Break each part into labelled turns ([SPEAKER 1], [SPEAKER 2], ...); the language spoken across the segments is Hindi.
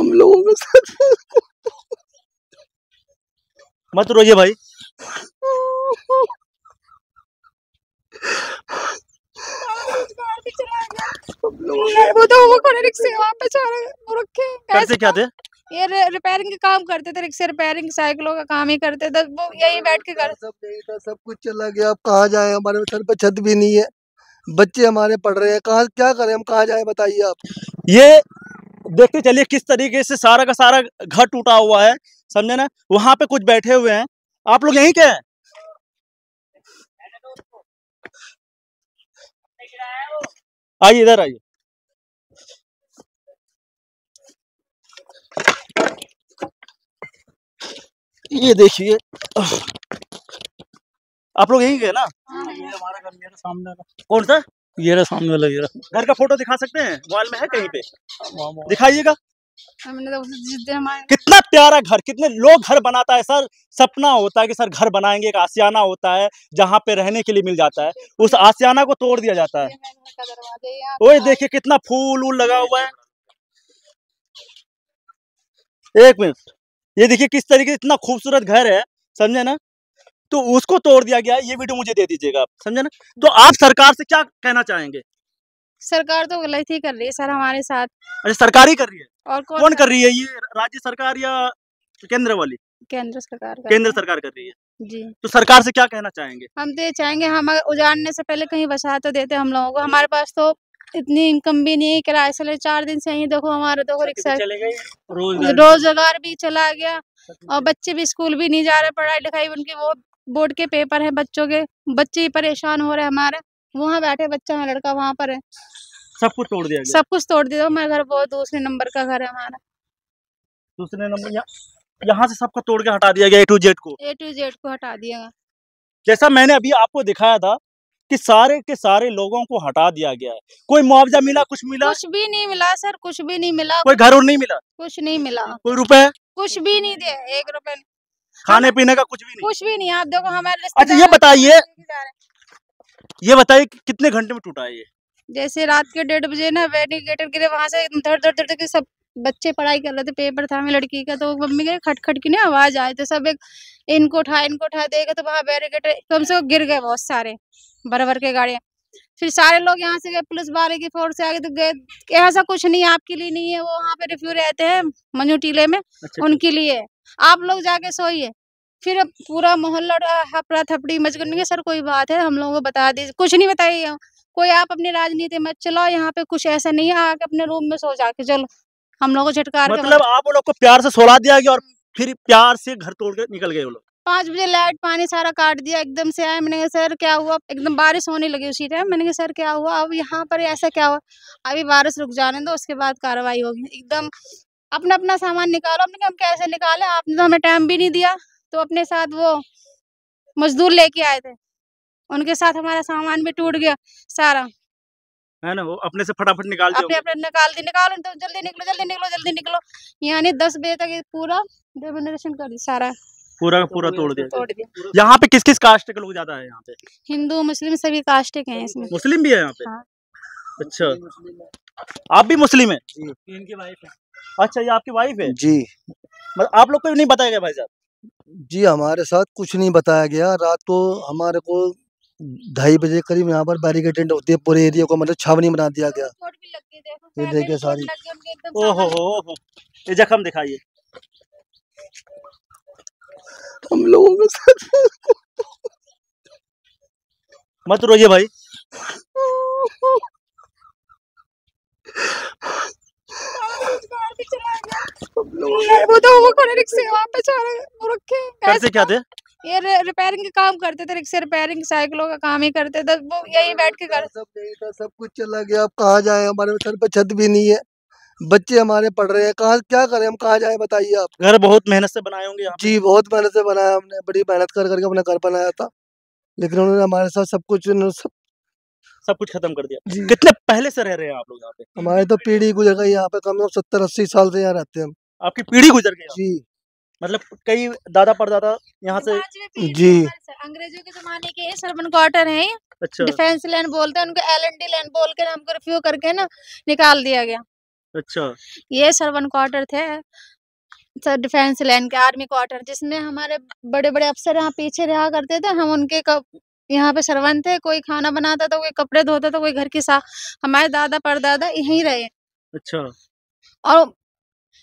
[SPEAKER 1] हम लोगों के साथ।
[SPEAKER 2] मत रोइए भाई।
[SPEAKER 3] वो तो वो खड़े रिक्शे वहाँ पे रखे
[SPEAKER 2] करते क्या थे?
[SPEAKER 3] ये रिपेयरिंग के काम करते थे, रिक्शे रिपेयरिंग साइकिलों का काम ही करते थे। वो यही बैठ के कर
[SPEAKER 1] सब यही था, सब कुछ चला गया। अब कहाँ जाए, हमारे सर पे छत भी नहीं है, बच्चे हमारे पढ़ रहे हैं, कहाँ क्या करें, हम कहाँ जाए बताइए आप।
[SPEAKER 2] ये देखते चलिए किस तरीके से सारा का सारा घर टूटा हुआ है, समझे ना। वहां पे कुछ बैठे हुए हैं। आप लोग यहीं के हैं? आइए इधर आइए। ये देखिए, आप लोग यहीं के हैं ना?
[SPEAKER 4] ये हमारा घर, मेरे सामने वाला।
[SPEAKER 2] कौन सा?
[SPEAKER 4] ये रहा सामने वाला, ये रहा।
[SPEAKER 2] घर का फोटो दिखा सकते हैं? मोबाइल में है कहीं पे? दिखाइएगा।
[SPEAKER 3] हमने तो जिस दिन हमारे
[SPEAKER 2] कितना प्यारा घर, कितने लोग घर बनाता है सर। सपना होता है कि सर घर बनाएंगे, एक आशियाना होता है जहाँ पे रहने के लिए मिल जाता है, उस आशियाना को तोड़ दिया जाता है। ओए देखिए कितना फूल वूल लगा हुआ है। एक मिनट, ये देखिए किस तरीके से इतना खूबसूरत घर है, समझे ना। तो उसको तोड़ दिया गया है। ये वीडियो मुझे दे दीजिएगा आप, समझे ना। तो आप सरकार से क्या कहना चाहेंगे?
[SPEAKER 3] सरकार तो गलत ही कर रही है सर हमारे साथ।
[SPEAKER 2] अच्छा, सरकार ही कर रही है?
[SPEAKER 3] और
[SPEAKER 2] कौन कर रही है? ये राज्य सरकार या केंद्र वाली?
[SPEAKER 3] केंद्र सरकार कर
[SPEAKER 2] केंद्र
[SPEAKER 3] रही
[SPEAKER 2] सरकार कर रही है।
[SPEAKER 3] है। जी,
[SPEAKER 2] तो सरकार से क्या कहना चाहेंगे?
[SPEAKER 3] हम तो ये चाहेंगे हम उजाड़ने से पहले कहीं बचा तो देते हम लोगों को। हमारे पास तो इतनी इनकम भी नहीं है, किराए से 4 दिन से यहीं देखो हमारे देखो रिक्शा
[SPEAKER 4] चले गए,
[SPEAKER 3] रोजगार भी चला गया और बच्चे भी स्कूल भी नहीं जा रहे, पढ़ाई लिखाई उनकी वो बोर्ड के पेपर है बच्चों के, बच्चे ही परेशान हो रहे हैं हमारे। वहाँ बैठे बच्चा है, लड़का वहाँ पर है,
[SPEAKER 2] सब कुछ तोड़ दिया गया।
[SPEAKER 3] सब कुछ तोड़ दिया। हमारा घर बहुत दूसरे नंबर का घर है हमारा।
[SPEAKER 2] दूसरे नंबर यहाँ से सबको तोड़ के हटा दिया गया, A to Z को।
[SPEAKER 3] A to Z को हटा दिया।
[SPEAKER 2] जैसा मैंने अभी आपको दिखाया था कि सारे के सारे लोगों को हटा दिया गया है। कोई मुआवजा मिला, कुछ मिला?
[SPEAKER 3] कुछ भी नहीं मिला सर, कुछ भी नहीं मिला।
[SPEAKER 2] कोई घर और नहीं मिला?
[SPEAKER 3] कुछ नहीं मिला।
[SPEAKER 2] कोई रुपए?
[SPEAKER 3] कुछ भी नहीं दिया, 1 रुपए नहीं।
[SPEAKER 2] खाने पीने का कुछ भी नहीं?
[SPEAKER 3] कुछ भी नहीं। आप देखो हमारे
[SPEAKER 2] अच्छा ये बताइए, ये बताइए कि कितने घंटे में टूटा है ये?
[SPEAKER 3] जैसे रात के 1:30 बजे ना वेडिकेटर गिरे, वहां से धड़ धड़ धड़ के सब बच्चे पढ़ाई कर रहे थे, पेपर था हमें लड़की का, तो मम्मी के खट खट की ना आवाज आई तो सब एक इनको उठा देगा, तो वहाँ बैरिकेटर कम से कम गिर गए बहुत सारे, भर भर के गाड़ियाँ। फिर सारे लोग यहाँ से गए, पुलिस वाले की फोर्स से आगे तो गए, ऐसा कुछ नहीं आपके लिए नहीं है, वो वहाँ पे रिफ्यू रहते हैं मंजू टीले में, उनके लिए आप लोग जाके सोइए। फिर अब पूरा मोहल्ला हफड़ा थपड़ी मच गई। सर कोई बात है हम लोगों को बता दीजिए, कुछ नहीं बताइए कोई, आप अपनी राजनीति मत चलाओ, यहाँ पे कुछ ऐसा नहीं है, आके अपने रूम में सो जाके चलो, हम लोग को झटकार
[SPEAKER 2] मतलब आप लोग को प्यार से सुला दिया गया और फिर प्यार से घर तोड़ के निकल गए वो लोग।
[SPEAKER 3] 5 बजे लाइट पानी सारा काट दिया, एकदम से आए। मैंने कहा सर क्या हुआ, एकदम बारिश होने लगी उसी टाइम। मैंने कहा सर क्या हुआ, अब यहाँ पर ऐसा क्या हुआ, अभी बारिश रुक जाने दो उसके बाद कार्रवाई होगी। एकदम अपना अपना सामान निकालो। हमने कहा हम कैसे निकाले, आपने तो हमें टाइम भी नहीं दिया। तो अपने साथ वो मजदूर लेके आए थे, उनके साथ हमारा सामान भी टूट गया सारा,
[SPEAKER 2] है ना। वो अपने से फटाफट निकाल दिया।
[SPEAKER 3] अपने निकालो तो जल्दी निकलो। यानी 10 बजे तक ये पूरा डेमोनेशन कर दिया, सारा
[SPEAKER 2] पूरा का पूरा तोड़ दिया।
[SPEAKER 3] दिया।
[SPEAKER 2] यहाँ पे किस किस कास्ट के लोग ज्यादा है? यहाँ पे
[SPEAKER 3] हिंदू मुस्लिम सभी कास्ट के हैं इसमें।
[SPEAKER 2] मुस्लिम भी है यहाँ पे?
[SPEAKER 3] हाँ।
[SPEAKER 2] अच्छा, आप भी मुस्लिम है?
[SPEAKER 4] इनकी वाइफ है।
[SPEAKER 2] अच्छा, ये आपकी वाइफ है?
[SPEAKER 1] जी
[SPEAKER 2] मतलब आप लोग को नहीं बताया गया भाई साहब?
[SPEAKER 1] जी, हमारे साथ कुछ नहीं बताया गया। रात को हमारे को 2:30 बजे करीब यहाँ पर बैरिकेटेड होती है, पूरे एरिया को मतलब छावनी बना दिया गया। ये देखिए सारी।
[SPEAKER 2] ओहो हो, ये जख्म दिखाइए।
[SPEAKER 1] हम लोगों के साथ।
[SPEAKER 2] मत रोइए भाई।
[SPEAKER 3] वो तो वो खड़े रिक्शे वहाँ पे वो रखे
[SPEAKER 2] करते क्या थे?
[SPEAKER 3] ये रिपेयरिंग के काम करते थे, रिक्शे रिपेयरिंग साइकिलों का काम ही करते थे। वो यहीं बैठ के कर
[SPEAKER 1] सब यही था, सब कुछ चला गया। अब कहाँ जाए, हमारे सर पे छत भी नहीं है, बच्चे हमारे पढ़ रहे हैं, कहाँ क्या करें, हम कहाँ जाए बताइए आप।
[SPEAKER 2] घर बहुत मेहनत से बनाए होंगे यहाँ पे?
[SPEAKER 1] जी बहुत मेहनत से बनाया हमने, बड़ी मेहनत कर करके अपना घर बनाया था, लेकिन उन्होंने हमारे साथ सब कुछ
[SPEAKER 2] सब कुछ खत्म कर दिया। कितने पहले से रह रहे हैं आप लोग यहाँ पे?
[SPEAKER 1] हमारी तो पीढ़ी गुजर गई यहाँ पे, कम से कम 70-80 साल से यहाँ रहते हैं हम।
[SPEAKER 2] आपकी पीढ़ी गुजर गई?
[SPEAKER 1] जी
[SPEAKER 2] मतलब कई दादा परदादा यहाँ से?
[SPEAKER 1] जी
[SPEAKER 3] अंग्रेजों के जमाने के सर्वन क्वार्टर है।
[SPEAKER 2] अच्छा,
[SPEAKER 3] डिफेंस लैंड बोलते हैं उनको, LND लैंड बोल के हमको रिफ्यू करके ना निकाल दिया गया।
[SPEAKER 2] अच्छा।
[SPEAKER 3] ये सर्वन क्वार्टर थे सर, डिफेंस लाइन के आर्मी क्वार्टर, जिसमें हमारे बड़े बड़े अफसर यहाँ पीछे रहा करते थे। हम उनके यहाँ पे सरवन थे। कोई खाना बनाता था, कोई कपड़े धोता था, कोई घर की साफ। हमारे दादा परदादा यहीं रहे।
[SPEAKER 2] अच्छा।
[SPEAKER 3] और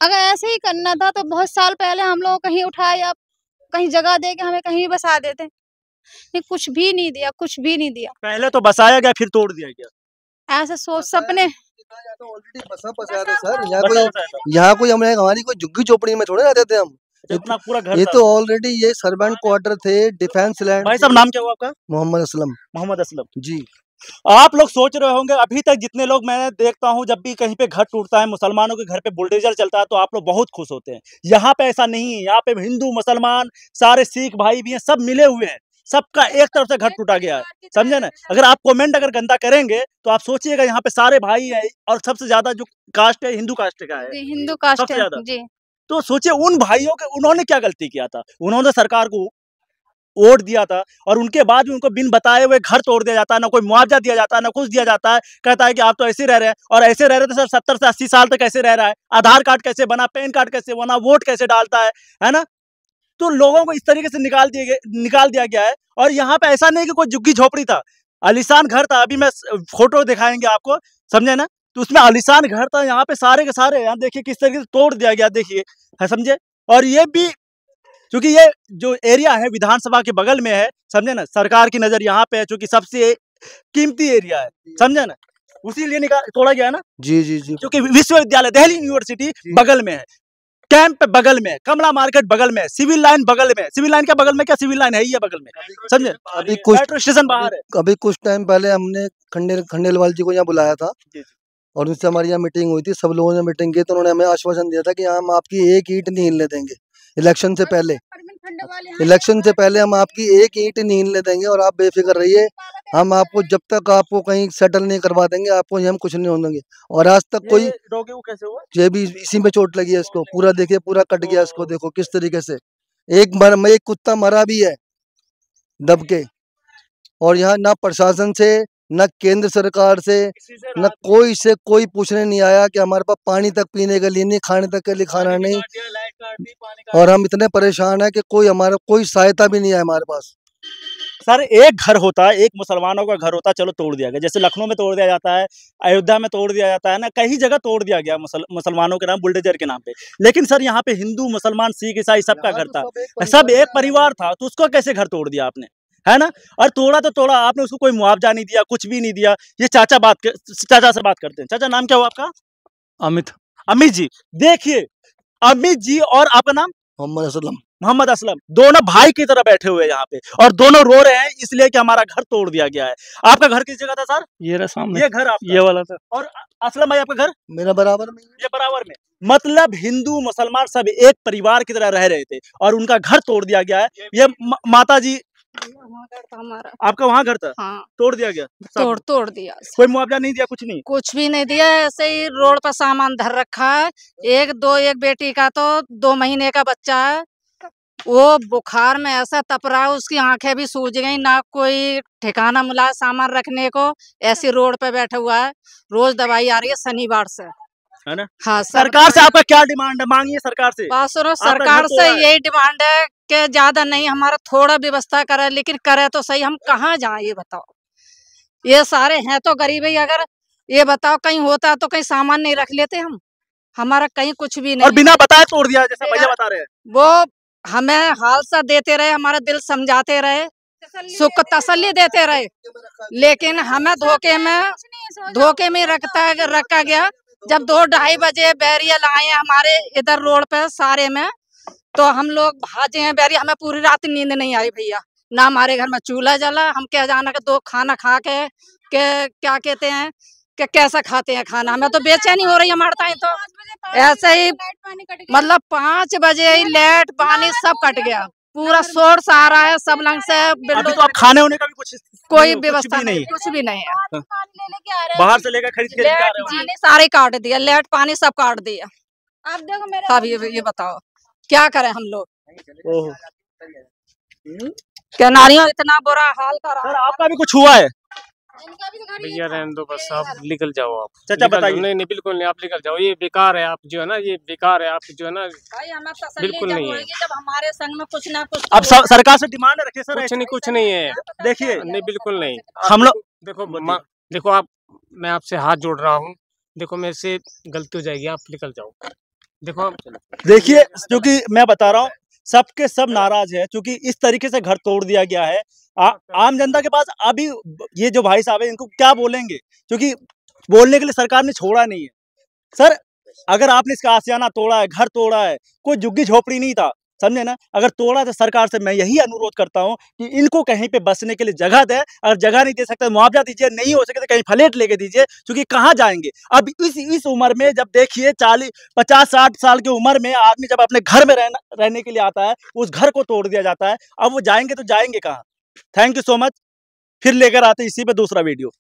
[SPEAKER 3] अगर ऐसे ही करना था तो बहुत साल पहले हम लोग कहीं उठाए या कहीं जगह दे के हमें कहीं बसा देते। ये कुछ भी नहीं दिया, कुछ भी नहीं दिया।
[SPEAKER 2] पहले तो बसाया गया, फिर तोड़ दिया गया।
[SPEAKER 3] ऐसे सोच सपने
[SPEAKER 1] ऑलरेडी बसा बसाया था सर। यहाँ कोई हमारी कोई झुग्गी चोपड़ी में थोड़े रहते थे हम।
[SPEAKER 2] इतना पूरा घर
[SPEAKER 1] ये
[SPEAKER 2] था।
[SPEAKER 1] तो ऑलरेडी ये सर्वेंट क्वार्टर थे, डिफेंस लैंड।
[SPEAKER 2] भाई साहब, नाम क्या हुआ आपका?
[SPEAKER 1] मोहम्मद असलम।
[SPEAKER 2] मोहम्मद असलम
[SPEAKER 1] जी।
[SPEAKER 2] आप लोग सोच रहे होंगे, अभी तक जितने लोग मैं देखता हूं, जब भी कहीं पे घर टूटता है, मुसलमानों के घर पे बुलडोजर चलता है, तो आप लोग बहुत खुश होते हैं। यहाँ पे ऐसा नहीं है। यहाँ पे हिंदू मुसलमान सारे सिख भाई भी हैं, सब मिले हुए हैं। सबका एक तरफ से घर टूटा गया है, समझे ना। अगर आप कमेंट अगर गंदा करेंगे तो आप सोचिएगा, यहाँ पे सारे भाई हैं और सबसे ज्यादा जो कास्ट है हिंदू कास्ट का है,
[SPEAKER 3] हिंदू कास्ट
[SPEAKER 2] सबसे ज्यादा।
[SPEAKER 3] जी।
[SPEAKER 2] तो सोचिए उन भाइयों के, उन्होंने क्या गलती किया था। उन्होंने सरकार को वोट दिया था और उनके बाद भी उनको बिन बताए हुए घर तोड़ दिया जाता है, ना कोई मुआवजा दिया जाता है, ना कुछ दिया जाता है। कहता है कि आप तो ऐसे रह रहे हैं, और ऐसे रह रहे थे सर 70 से 80 साल तक कैसे रह रहा है। आधार कार्ड कैसे बना, पैन कार्ड कैसे बना, वोट कैसे डालता है ना। तो लोगों को इस तरीके से निकाल दिया गया है। और यहाँ पे ऐसा नहीं कि कोई झुग्गी झोपड़ी था, आलीशान घर था। अभी मैं फोटो दिखाएंगे आपको, समझे ना। तो उसमें आलीशान घर था। यहाँ पे सारे के सारे, यहाँ देखिए किस तरीके से तोड़ दिया गया, देखिए है, समझे। और ये भी क्योंकि ये जो एरिया है विधानसभा के बगल में है, समझे ना। सरकार की नजर यहाँ पे है, क्योंकि सबसे कीमती एरिया है, समझे ना। उसी लिए तोड़ा गया है ना।
[SPEAKER 1] जी जी जी।
[SPEAKER 2] क्योंकि विश्वविद्यालय दिल्ली यूनिवर्सिटी बगल में है, कैंप बगल में, कमला मार्केट बगल में, सिविल लाइन बगल में। सिविल लाइन के बगल में क्या, सिविल लाइन है ही है बगल में, समझे।
[SPEAKER 1] अभी कुछ
[SPEAKER 2] मेट्रो स्टेशन बाहर है।
[SPEAKER 1] अभी कुछ टाइम पहले हमने खंडेलवाल जी को यहाँ बुलाया था और उनसे हमारी यहाँ मीटिंग हुई थी। सब लोगों ने मीटिंग की तो उन्होंने हमें आश्वासन दिया था कि हम आपकी एक ईंट नहीं हिलने देंगे। इलेक्शन से पहले हम आपकी एक ईंट नहीं हिलने देंगे और आप बेफिक्र रहिए। हम आपको जब तक आपको कहीं सेटल नहीं करवा देंगे, आपको यहाँ कुछ नहीं होने देंगे। और आज तक कोई
[SPEAKER 2] कैसे हुआ?
[SPEAKER 1] ये भी इसी में चोट लगी है इसको। पूरा देखिए, पूरा कट गया इसको। देखो किस तरीके से एक कुत्ता मरा भी है दब के। और यहाँ ना प्रशासन से, न केंद्र सरकार से, न कोई से कोई पूछने नहीं आया कि हमारे पास पानी तक पीने के लिए नहीं, खाने तक के लिए खाना नहीं। और हम इतने परेशान हैं कि कोई सहायता भी नहीं है हमारे पास।
[SPEAKER 2] सर एक घर होता है, एक मुसलमानों का घर होता है, चलो तोड़ दिया गया। जैसे लखनऊ में तोड़ दिया जाता है, अयोध्या में तोड़ दिया जाता है ना, कई जगह तोड़ दिया गया मुसलमानों के नाम, बुलडोजर के नाम पे। लेकिन सर यहाँ पे हिंदू मुसलमान सिख ईसाई सबका घर था, सब एक परिवार था। तो उसको कैसे घर तोड़ दिया आपने, है ना। और तोड़ा तो तोड़ा आपने, उसको कोई मुआवजा नहीं दिया, कुछ भी नहीं दिया। ये चाचा से बात करते हैं। चाचा नाम क्या हुआ आपका?
[SPEAKER 4] अमित।
[SPEAKER 2] अमित जी, देखिए अमित जी और आपका नाम?
[SPEAKER 1] मोहम्मद असलम।
[SPEAKER 2] मोहम्मद असलम, दोनों भाई की तरह बैठे हुए हैं यहाँ पे, और दोनों रो रहे हैं इसलिए कि हमारा घर तोड़ दिया गया है। आपका घर किस जगह था सर?
[SPEAKER 4] ये रहा सामने,
[SPEAKER 2] ये घर आपका?
[SPEAKER 4] ये वाला था।
[SPEAKER 2] और असलम भाई आपका घर?
[SPEAKER 1] मेरा बराबर में।
[SPEAKER 2] ये बराबर में। मतलब हिंदू मुसलमान सब एक परिवार की तरह रह रहे थे और उनका घर तोड़ दिया गया है। ये माता जी
[SPEAKER 3] हमारा,
[SPEAKER 2] आपका वहाँ घर था?
[SPEAKER 3] हाँ।
[SPEAKER 2] तोड़ दिया गया,
[SPEAKER 3] तोड़ दिया।
[SPEAKER 2] कोई मुआवजा नहीं दिया, कुछ नहीं?
[SPEAKER 3] कुछ भी नहीं दिया। ऐसे ही रोड पर सामान धर रखा है। एक बेटी का तो 2 महीने का बच्चा है, वो बुखार में ऐसा तप रहा है, उसकी आंखें भी सूज गई, ना कोई ठिकाना मिला सामान रखने को। ऐसी रोड पे बैठा हुआ है। रोज दवाई आ रही है शनिवार से,
[SPEAKER 2] है ना।
[SPEAKER 3] हाँ।
[SPEAKER 2] सरकार से आपका क्या डिमांड है, मांगिए सरकार से।
[SPEAKER 3] बात सुनो, सरकार से यही डिमांड है कि ज्यादा नहीं, हमारा थोड़ा व्यवस्था करे, लेकिन करे तो सही। हम कहाँ जाएं ये बताओ। ये सारे हैं तो गरीब ही। अगर ये बताओ कहीं होता तो कहीं सामान नहीं रख लेते हम। हमारा कहीं कुछ भी नहीं,
[SPEAKER 2] और बिना बताए तोड़ दिया, जैसे भैया बता रहे हैं।
[SPEAKER 3] वो हमें हालसा देते रहे, हमारा दिल समझाते रहे, सुख तसल्ली देते रहे, लेकिन हमें धोखे में रखा गया। जब 2-2:30 बजे बैरियल आए हमारे इधर रोड पे सारे में, तो हम लोग भागे हैं बैरियल। हमें पूरी रात नींद नहीं आई भैया, ना हमारे घर में चूल्हा जला। हम क्या जाना कि 2 खाना खा के क्या कहते हैं कि कैसा खाते हैं खाना। हमें तो बेचैनी हो रही है हमारे टाइम। तो ऐसे ही मतलब 5 बजे ही लाइट पानी सब कट गया, पूरा सोर्स आ रहा है सब लंग से।
[SPEAKER 2] अभी तो आप खाने होने का भी
[SPEAKER 3] कोई व्यवस्था नहीं, कुछ भी नहीं है।
[SPEAKER 2] बाहर से लेकर खरीद के
[SPEAKER 3] सारे काट दिया, लाइट पानी सब काट दिया। आप देखो मेरे, अब ये बताओ क्या करें हम लोग। क्या नारियों इतना बुरा हाल कर रहा है।
[SPEAKER 2] सर आपका भी कुछ हुआ है?
[SPEAKER 5] भैया रहने दो बस, आप निकल जाओ आप।
[SPEAKER 2] चाचा
[SPEAKER 5] निकल जाओ।
[SPEAKER 2] बताइए।
[SPEAKER 5] नहीं नहीं बिल्कुल नहीं, आप निकल जाओ, ये बेकार है, आप जो है ना ये बेकार है, आप जो है ना
[SPEAKER 6] भाई हमें तसल्ली
[SPEAKER 5] बिल्कुल
[SPEAKER 6] जब
[SPEAKER 5] नहीं है।
[SPEAKER 6] होएगी जब हमारे संग में कुछ ना कुछ
[SPEAKER 2] अब सरकार से डिमांड रखे सर,
[SPEAKER 5] कुछ नहीं है,
[SPEAKER 2] देखिए
[SPEAKER 5] नहीं बिल्कुल नहीं।
[SPEAKER 2] हम लोग
[SPEAKER 5] देखो
[SPEAKER 2] बताइए।
[SPEAKER 5] देखो आप, मैं आपसे हाथ जोड़ रहा हूँ, देखो मेरे से गलती हो जाएगी, आप निकल जाओ। देखो
[SPEAKER 2] देखिए, क्योंकि मैं बता रहा हूँ सबके सब नाराज है, क्योंकि इस तरीके से घर तोड़ दिया गया है। आम जनता के पास अभी ये जो भाई साहब है इनको क्या बोलेंगे, क्योंकि बोलने के लिए सरकार ने छोड़ा नहीं है। सर अगर आपने इसका आशियाना तोड़ा है, घर तोड़ा है, कोई झुग्गी झोपड़ी नहीं था, समझे ना। अगर तोड़ा तो सरकार से मैं यही अनुरोध करता हूँ कि इनको कहीं पे बसने के लिए जगह दे। अगर जगह नहीं दे सकते मुआवजा दीजिए, नहीं हो सके तो कहीं फ्लैट लेके दीजिए, क्योंकि कहाँ जाएंगे अब इस उम्र में। जब देखिए 40-50-60 साल की उम्र में आदमी जब अपने घर में रहने के लिए आता है, उस घर को तोड़ दिया जाता है। अब वो जाएंगे तो जाएंगे कहाँ। थैंक यू सो मच, फिर लेकर आते इसी पे दूसरा वीडियो।